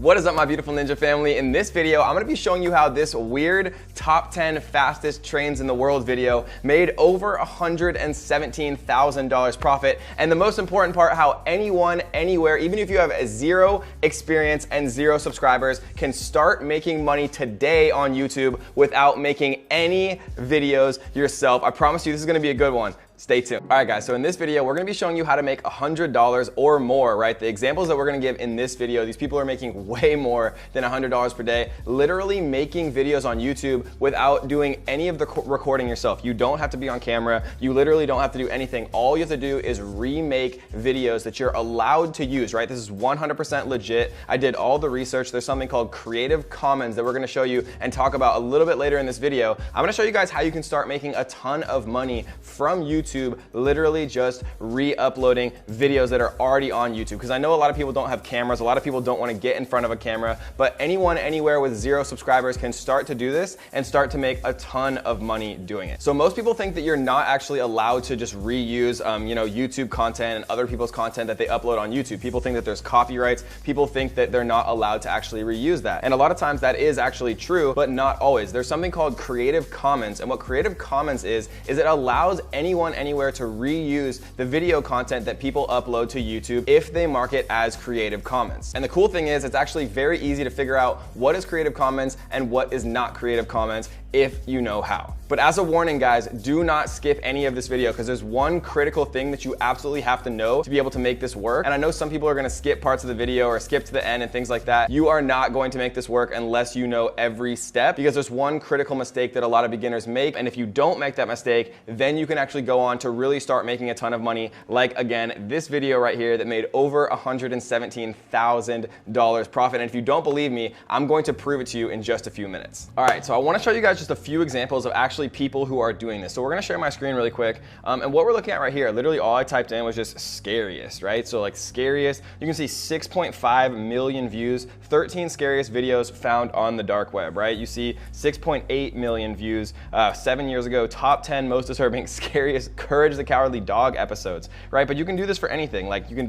What is up, my beautiful ninja family? In this video, I'm gonna be showing you how this weird top 10 fastest trains in the world video made over $117,000 profit. And the most important part, how anyone, anywhere, even if you have zero experience and zero subscribers, can start making money today on YouTube without making any videos yourself. I promise you this is gonna be a good one. Stay tuned. All right, guys, so in this video, we're gonna be showing you how to make $100 or more, right? The examples that we're gonna give in this video, these people are making way more than $100 per day, literally making videos on YouTube without doing any of the recording yourself. You don't have to be on camera. You literally don't have to do anything. All you have to do is remake videos that you're allowed to use, right? This is 100% legit. I did all the research. There's something called Creative Commons that we're gonna show you and talk about a little bit later in this video. I'm gonna show you guys how you can start making a ton of money from YouTube, literally just re-uploading videos that are already on YouTube. Because I know a lot of people don't have cameras, a lot of people don't want to get in front of a camera, but anyone, anywhere with zero subscribers can start to do this and start to make a ton of money doing it. So most people think that you're not actually allowed to just reuse YouTube content and other people's content that they upload on YouTube. People think that there's copyrights. People think that they're not allowed to actually reuse that. And a lot of times that is actually true, but not always. There's something called Creative Commons, and what Creative Commons is it allows anyone, anywhere to reuse the video content that people upload to YouTube if they mark it as Creative Commons. And the cool thing is it's actually very easy to figure out what is Creative Commons and what is not Creative Commons if you know how. But as a warning, guys, do not skip any of this video because there's one critical thing that you absolutely have to know to be able to make this work. And I know some people are gonna skip parts of the video or skip to the end and things like that. You are not going to make this work unless you know every step, because there's one critical mistake that a lot of beginners make. And if you don't make that mistake, then you can actually go on to really start making a ton of money. Like, again, this video right here that made over $117,000 profit. And if you don't believe me, I'm going to prove it to you in just a few minutes. All right, so I wanna show you guys just a few examples of actually people who are doing this. So we're gonna share my screen really quick. And what we're looking at right here, literally all I typed in was just scariest, right? So like scariest, you can see 6.5 million views, 13 scariest videos found on the dark web, right? You see 6.8 million views 7 years ago, top 10 most disturbing, scariest Courage the Cowardly Dog episodes, right? But you can do this for anything. Like you can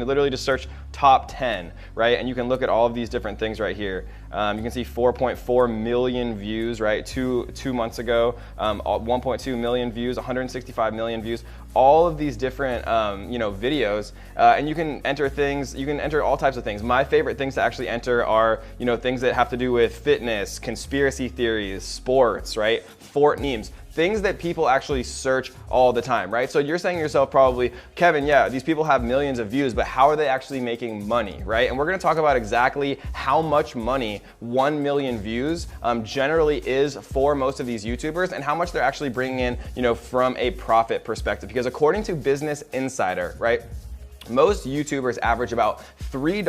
literally just search top 10, right? And you can look at all of these different things right here. You can see 4.4 million views, right? Two months ago, 1.2 million views, 165 million views, all of these different videos, and you can enter things, you can enter all types of things. My favorite things to actually enter are things that have to do with fitness, conspiracy theories, sports, right? Fort memes. Things that people actually search all the time, right? So you're saying to yourself probably, Kevin, yeah, these people have millions of views, but how are they actually making money, right? And we're gonna talk about exactly how much money 1 million views generally is for most of these YouTubers and how much they're actually bringing in, from a profit perspective. Because according to Business Insider, right, most YouTubers average about $3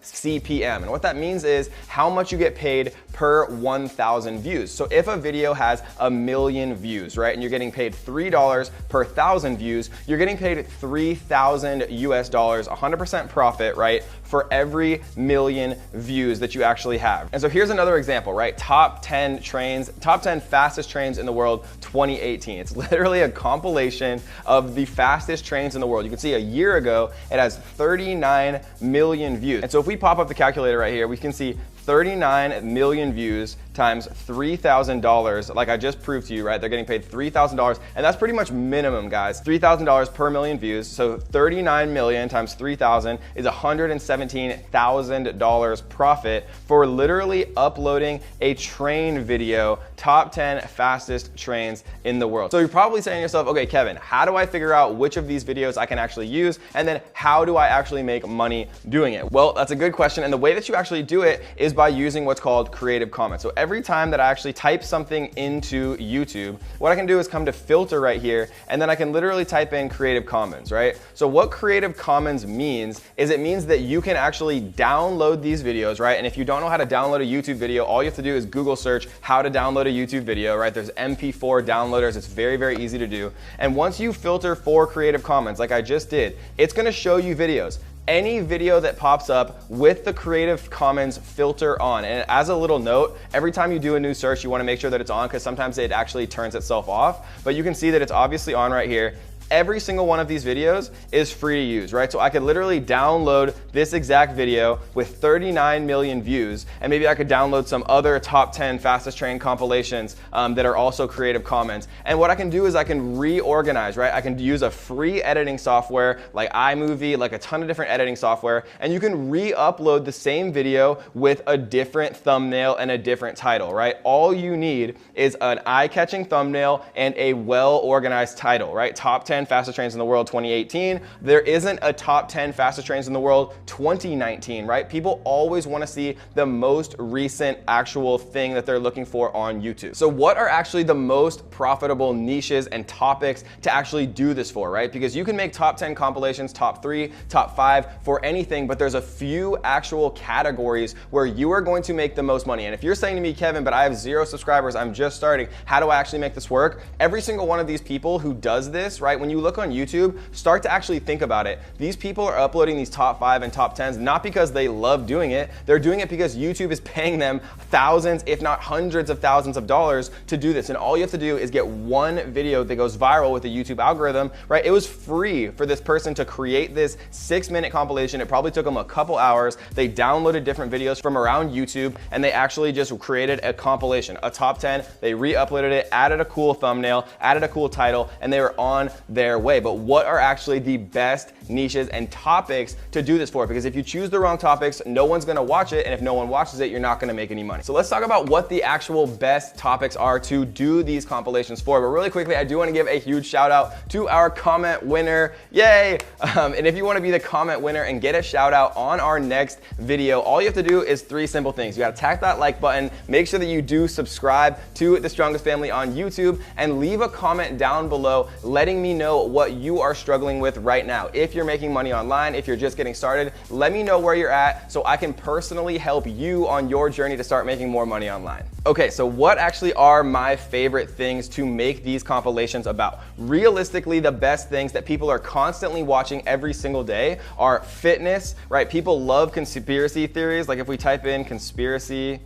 CPM. And what that means is how much you get paid per 1,000 views. So if a video has 1 million views, right, and you're getting paid $3 per 1,000 views, you're getting paid $3,000 US, 100% profit, right, for every 1 million views that you actually have. And so here's another example, right? Top 10 fastest trains in the world, 2018. It's literally a compilation of the fastest trains in the world. You can see a year ago, it has 39 million views. And so if we pop up the calculator right here, we can see 39 million views times $3,000, like I just proved to you, right? They're getting paid $3,000, and that's pretty much minimum, guys. $3,000 per million views, so 39 million times 3,000 is $117,000 profit for literally uploading a train video, top 10 fastest trains in the world. So you're probably saying to yourself, okay, Kevin, how do I figure out which of these videos I can actually use, and then how do I actually make money doing it? Well, that's a good question, and the way that you actually do it is by using what's called Creative Commons. So every time that I actually type something into YouTube, what I can do is come to filter right here, and then I can literally type in Creative Commons, right? So what Creative Commons means is it means that you can actually download these videos, right? And if you don't know how to download a YouTube video, all you have to do is Google search how to download a YouTube video, right? There's MP4 downloaders. It's very, very easy to do. And once you filter for Creative Commons, like I just did, it's gonna show you videos. Any video that pops up with the Creative Commons filter on. And as a little note, every time you do a new search, you wanna make sure that it's on because sometimes it actually turns itself off. But you can see that it's obviously on right here. every single one of these videos is free to use, right? So I could literally download this exact video with 39 million views, and maybe I could download some other top 10 fastest train compilations that are also Creative Commons. And what I can do is I can reorganize, right? I can use a free editing software like iMovie, like a ton of different editing software, and you can re-upload the same video with a different thumbnail and a different title, right? All you need is an eye-catching thumbnail and a well-organized title, right? Top 10 fastest trains in the world 2018. There isn't a top 10 fastest trains in the world 2019, right? People always want to see the most recent actual thing that they're looking for on YouTube. So what are actually the most profitable niches and topics to actually do this for, right? Because you can make top 10 compilations, top 3, top 5 for anything, but there's a few actual categories where you are going to make the most money. And if you're saying to me, Kevin, but I have 0 subscribers, I'm just starting, how do I actually make this work? Every single one of these people who does this, right, when you look on YouTube, start to actually think about it. These people are uploading these top 5 and top 10s not because they love doing it, they're doing it because YouTube is paying them thousands, if not hundreds of thousands of dollars to do this. And all you have to do is get one video that goes viral with the YouTube algorithm, right? It was free for this person to create this 6-minute compilation. It probably took them a couple hours. They downloaded different videos from around YouTube, and they actually just created a compilation, a top 10. They re-uploaded it, added a cool thumbnail, added a cool title, and they were on their way. But what are actually the best niches and topics to do this for? Because if you choose the wrong topics, no one's gonna watch it, and if no one watches it, you're not gonna make any money. So let's talk about what the actual best topics are to do these compilations for. But really quickly, I do wanna give a huge shout out to our comment winner. Yay! And if you wanna be the comment winner and get a shout out on our next video, all you have to do is 3 simple things. You gotta tap that like button, make sure that you do subscribe to The Strongest Family on YouTube, and leave a comment down below letting me know what you are struggling with right now. If you're making money online, if you're just getting started, let me know where you're at so I can personally help you on your journey to start making more money online. Okay, so what actually are my favorite things to make these compilations about? Realistically, the best things that people are constantly watching every single day are fitness, right? People love conspiracy theories. Like if we type in conspiracy,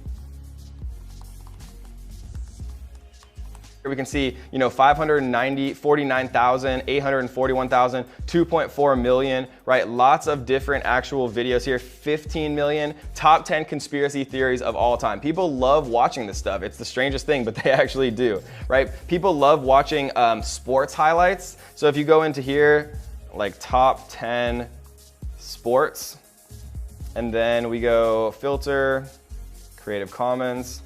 we can see, 549,000, 841,000, 2.4 million, right? Lots of different actual videos here, 15 million, top 10 conspiracy theories of all time. People love watching this stuff. It's the strangest thing, but they actually do, right? People love watching sports highlights. So if you go into here, like top 10 sports, and then we go filter, Creative Commons,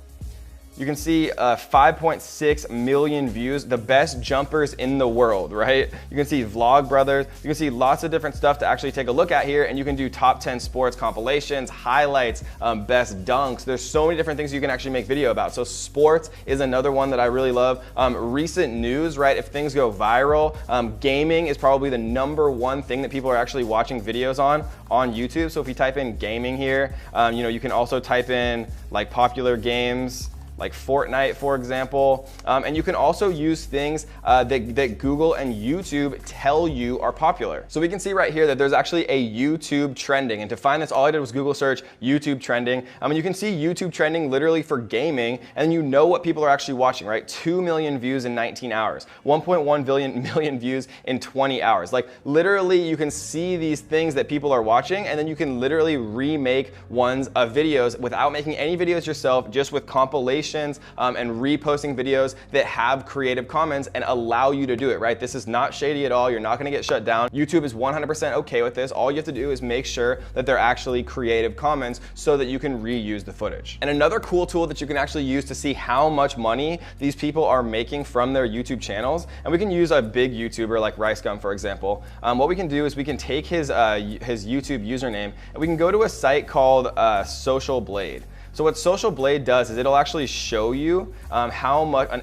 you can see 5.6 million views, the best jumpers in the world, right? You can see Vlogbrothers, you can see lots of different stuff to actually take a look at here, and you can do top 10 sports compilations, highlights, best dunks. There's so many different things you can actually make video about. So sports is another one that I really love. Recent news, right? If things go viral, gaming is probably the #1 thing that people are actually watching videos on YouTube. So if you type in gaming here, you can also type in like popular games, like Fortnite, for example. And you can also use things that Google and YouTube tell you are popular. So we can see right here that there's actually a YouTube trending. And to find this, all I did was Google search YouTube trending. And you can see YouTube trending literally for gaming, and you know what people are actually watching, right? 2 million views in 19 hours, 1.1 million views in 20 hours. Like literally you can see these things that people are watching, and then you can literally remake ones of videos without making any videos yourself, just with compilations and reposting videos that have Creative Commons and allow you to do it, right? This is not shady at all. You're not gonna get shut down. YouTube is 100% okay with this. All you have to do is make sure that they're actually Creative Commons so that you can reuse the footage. And another cool tool that you can actually use to see how much money these people are making from their YouTube channels, and we can use a big YouTuber like RiceGum, for example. What we can do is we can take his YouTube username, and we can go to a site called Social Blade. So what Social Blade does is it'll actually show you an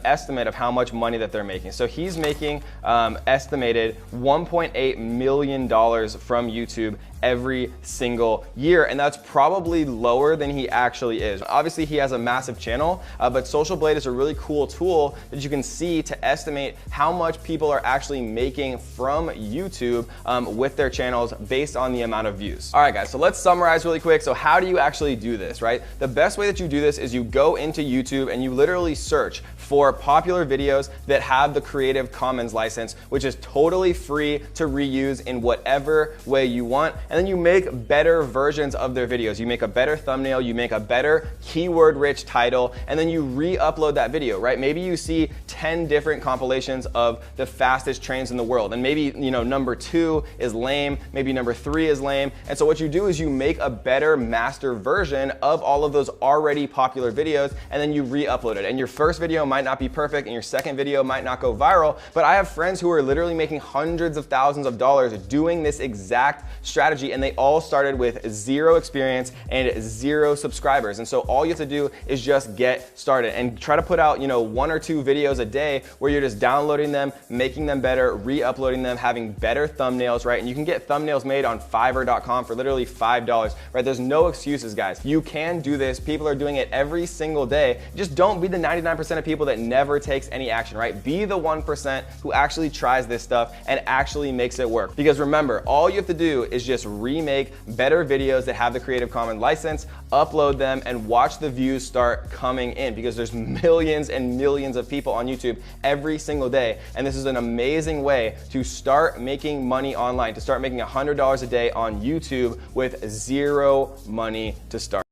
estimate of how much money that they're making. So he's making estimated $1.8 million from YouTube every single year, and that's probably lower than he actually is. Obviously, he has a massive channel, but Social Blade is a really cool tool that you can see to estimate how much people are actually making from YouTube with their channels based on the amount of views. All right, guys, so let's summarize really quick. So how do you actually do this, right? The best way that you do this is you go into YouTube and you literally search for popular videos that have the Creative Commons license, which is totally free to reuse in whatever way you want. And then you make better versions of their videos. You make a better thumbnail, you make a better keyword-rich title, and then you re-upload that video, right? Maybe you see 10 different compilations of the fastest trains in the world, and maybe, you know, number 2 is lame, maybe number 3 is lame. And so what you do is you make a better master version of all of those already popular videos, and then you re-upload it. And your first video might not be perfect, and your second video might not go viral, but I have friends who are literally making hundreds of thousands of dollars doing this exact strategy, and they all started with 0 experience and 0 subscribers. And so all you have to do is just get started and try to put out, you know, 1 or 2 videos a day where you're just downloading them, making them better, re-uploading them, having better thumbnails, right? And you can get thumbnails made on Fiverr.com for literally $5, right? There's no excuses, guys. You can do this. People are doing it every single day. Just don't be the 99% of people that never takes any action, right? Be the 1% who actually tries this stuff and actually makes it work. Because remember, all you have to do is just remake better videos that have the Creative Commons license, upload them, and watch the views start coming in, because there's millions and millions of people on YouTube every single day. And this is an amazing way to start making money online, to start making $100 a day on YouTube with 0 money to start.